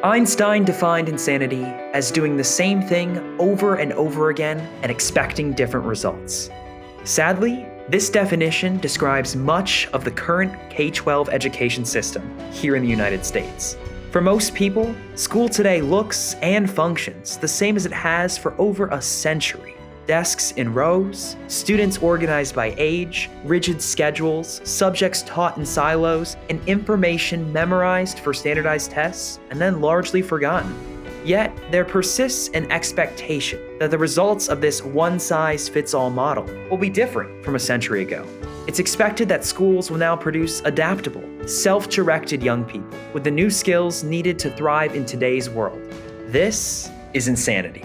Einstein defined insanity as doing the same thing over and over again and expecting different results. Sadly, this definition describes much of the current K-12 education system here in the United States. For most people, school today looks and functions the same as it has for over a century. Desks in rows, students organized by age, rigid schedules, subjects taught in silos, and information memorized for standardized tests and then largely forgotten. Yet, there persists an expectation that the results of this one-size-fits-all model will be different from a century ago. It's expected that schools will now produce adaptable, self-directed young people with the new skills needed to thrive in today's world. This is insanity.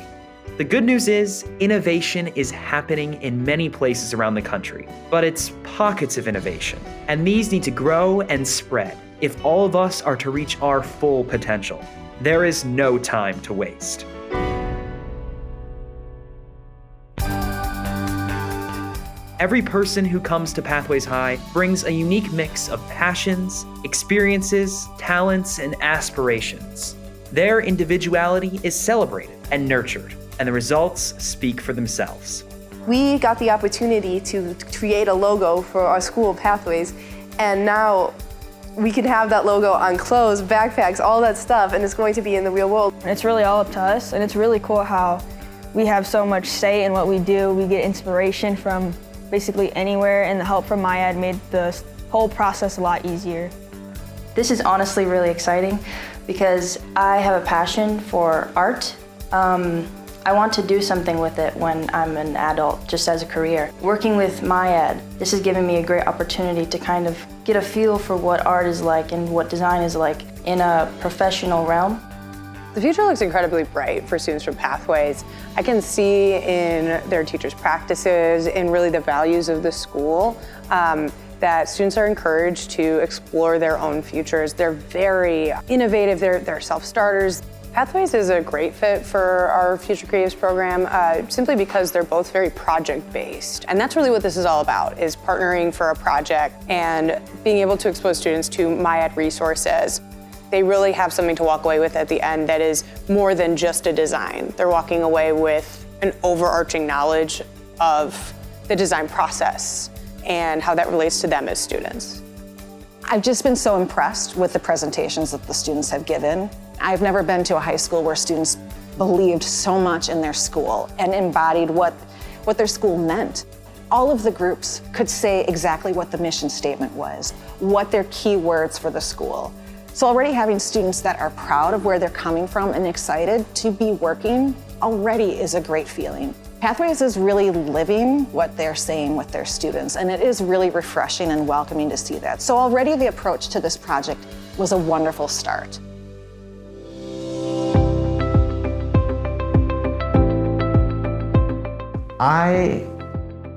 The good news is, innovation is happening in many places around the country, but it's pockets of innovation, and these need to grow and spread if all of us are to reach our full potential. There is no time to waste. Every person who comes to Pathways High brings a unique mix of passions, experiences, talents, and aspirations. Their individuality is celebrated and nurtured, and the results speak for themselves. We got the opportunity to create a logo for our school, Pathways, and now we can have that logo on clothes, backpacks, all that stuff, and it's going to be in the real world. It's really all up to us, and it's really cool how we have so much say in what we do. We get inspiration from basically anywhere, and the help from MyEd made the whole process a lot easier. This is honestly really exciting because I have a passion for art. I want to do something with it when I'm an adult, just as a career. Working with MyEd, this has given me a great opportunity to kind of get a feel for what art is like and what design is like in a professional realm. The future looks incredibly bright for students from Pathways. I can see in their teachers' practices, in really the values of the school, that students are encouraged to explore their own futures. They're very innovative, they're self-starters. Pathways is a great fit for our Future Creatives program simply because they're both very project-based. And that's really what this is all about, is partnering for a project and being able to expose students to MyEd resources. They really have something to walk away with at the end that is more than just a design. They're walking away with an overarching knowledge of the design process and how that relates to them as students. I've just been so impressed with the presentations that the students have given. I've never been to a high school where students believed so much in their school and embodied what their school meant. All of the groups could say exactly what the mission statement was, what their key words for the school. So already having students that are proud of where they're coming from and excited to be working already is a great feeling. Pathways is really living what they're saying with their students, and it is really refreshing and welcoming to see that. So already the approach to this project was a wonderful start. I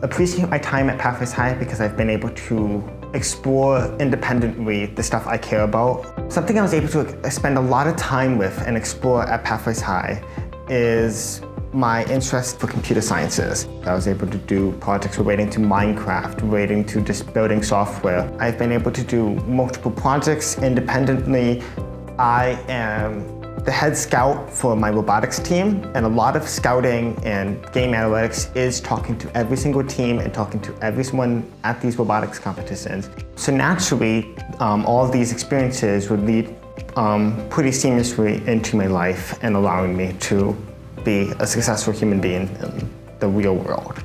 appreciate my time at Pathways High because I've been able to explore independently the stuff I care about. Something I was able to spend a lot of time with and explore at Pathways High is my interest for computer sciences. I was able to do projects relating to Minecraft, relating to just building software. I've been able to do multiple projects independently. I am the head scout for my robotics team, and a lot of scouting and game analytics is talking to every single team and talking to everyone at these robotics competitions. So naturally, all of these experiences would lead pretty seamlessly into my life and allowing me to be a successful human being in the real world.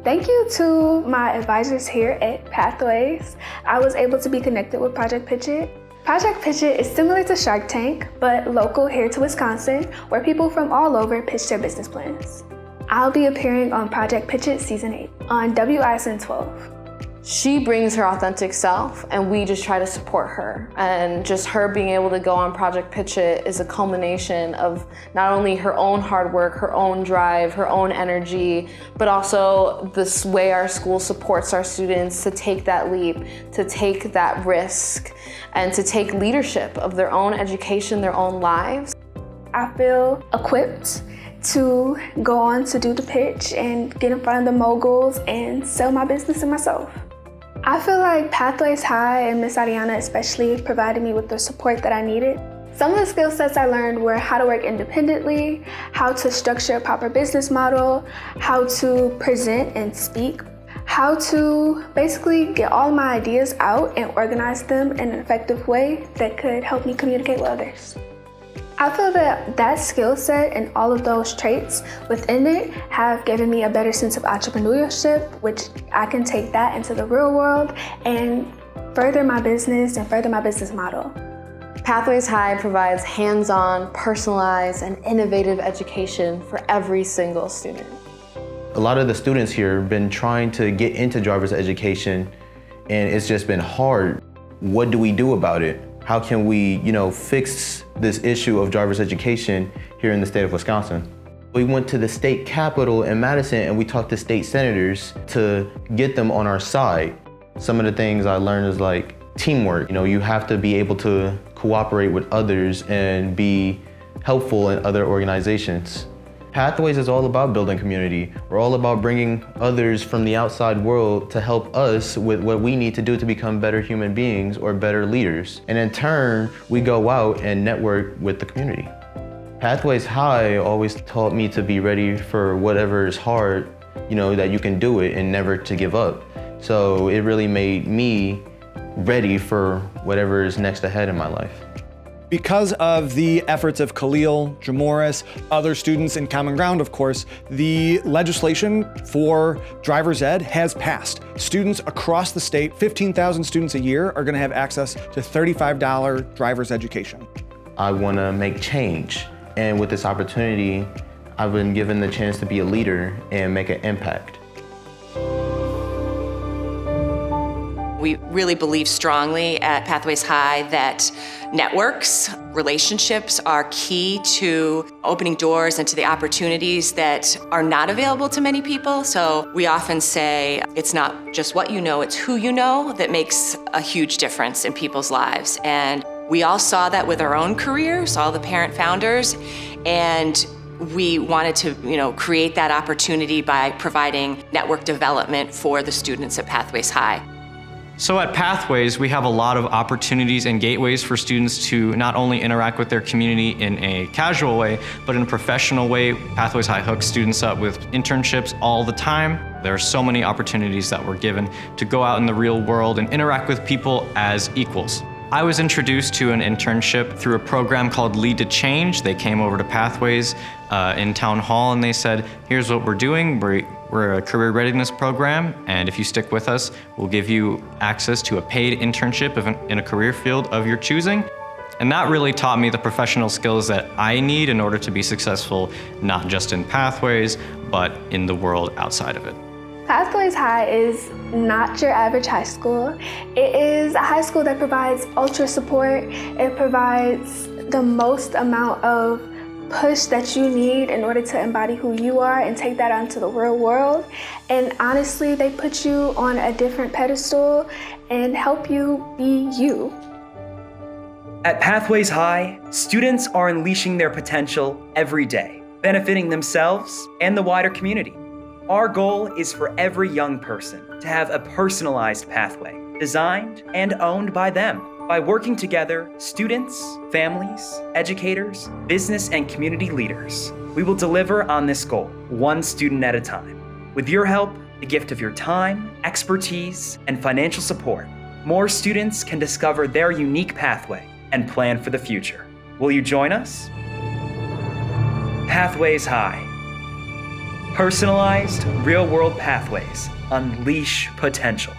Thank you to my advisors here at Pathways. I was able to be connected with Project Pitch It. Project Pitch It is similar to Shark Tank, but local here to Wisconsin, where people from all over pitch their business plans. I'll be appearing on Project Pitch It Season 8 on WISN 12. She brings her authentic self, and we just try to support her. And just her being able to go on Project Pitch It is a culmination of not only her own hard work, her own drive, her own energy, but also this way our school supports our students to take that leap, to take that risk, and to take leadership of their own education, their own lives. I feel equipped to go on to do the pitch and get in front of the moguls and sell my business and myself. I feel like Pathways High and Miss Ariana especially provided me with the support that I needed. Some of the skill sets I learned were how to work independently, how to structure a proper business model, how to present and speak, how to basically get all my ideas out and organize them in an effective way that could help me communicate with others. I feel that that skill set and all of those traits within it have given me a better sense of entrepreneurship, which I can take that into the real world and further my business and further my business model. Pathways High provides hands-on, personalized, and innovative education for every single student. A lot of the students here have been trying to get into driver's education, and it's just been hard. What do we do about it? How can we, fix this issue of driver's education here in the state of Wisconsin? We went to the state capitol in Madison and we talked to state senators to get them on our side. Some of the things I learned is like teamwork. You have to be able to cooperate with others and be helpful in other organizations. Pathways is all about building community. We're all about bringing others from the outside world to help us with what we need to do to become better human beings or better leaders. And in turn, we go out and network with the community. Pathways High always taught me to be ready for whatever is hard, that you can do it and never to give up. So it really made me ready for whatever is next ahead in my life. Because of the efforts of Khalil, Jamoris, other students in Common Ground, of course, the legislation for driver's ed has passed. Students across the state, 15,000 students a year, are gonna have access to $35 driver's education. I wanna make change. And with this opportunity, I've been given the chance to be a leader and make an impact. We really believe strongly at Pathways High that networks, relationships are key to opening doors and to the opportunities that are not available to many people. So we often say it's not just what you know, it's who you know that makes a huge difference in people's lives. And we all saw that with our own careers, all the parent founders, and we wanted to, create that opportunity by providing network development for the students at Pathways High. So at Pathways, we have a lot of opportunities and gateways for students to not only interact with their community in a casual way, but in a professional way. Pathways High hooks students up with internships all the time. There are so many opportunities that we're given to go out in the real world and interact with people as equals. I was introduced to an internship through a program called Lead to Change. They came over to Pathways in Town Hall and they said, here's what we're doing. We're a career readiness program, and if you stick with us, we'll give you access to a paid internship in a career field of your choosing. And that really taught me the professional skills that I need in order to be successful, not just in Pathways, but in the world outside of it. Pathways High is not your average high school. It is a high school that provides ultra support. It provides the most amount of push that you need in order to embody who you are and take that out into the real world. And honestly, they put you on a different pedestal and help you be you. At Pathways High, students are unleashing their potential every day, benefiting themselves and the wider community. Our goal is for every young person to have a personalized pathway, designed and owned by them. By working together, students, families, educators, business and community leaders, we will deliver on this goal, one student at a time. With your help, the gift of your time, expertise, and financial support, more students can discover their unique pathway and plan for the future. Will you join us? Pathways High. Personalized, real-world pathways unleash potential.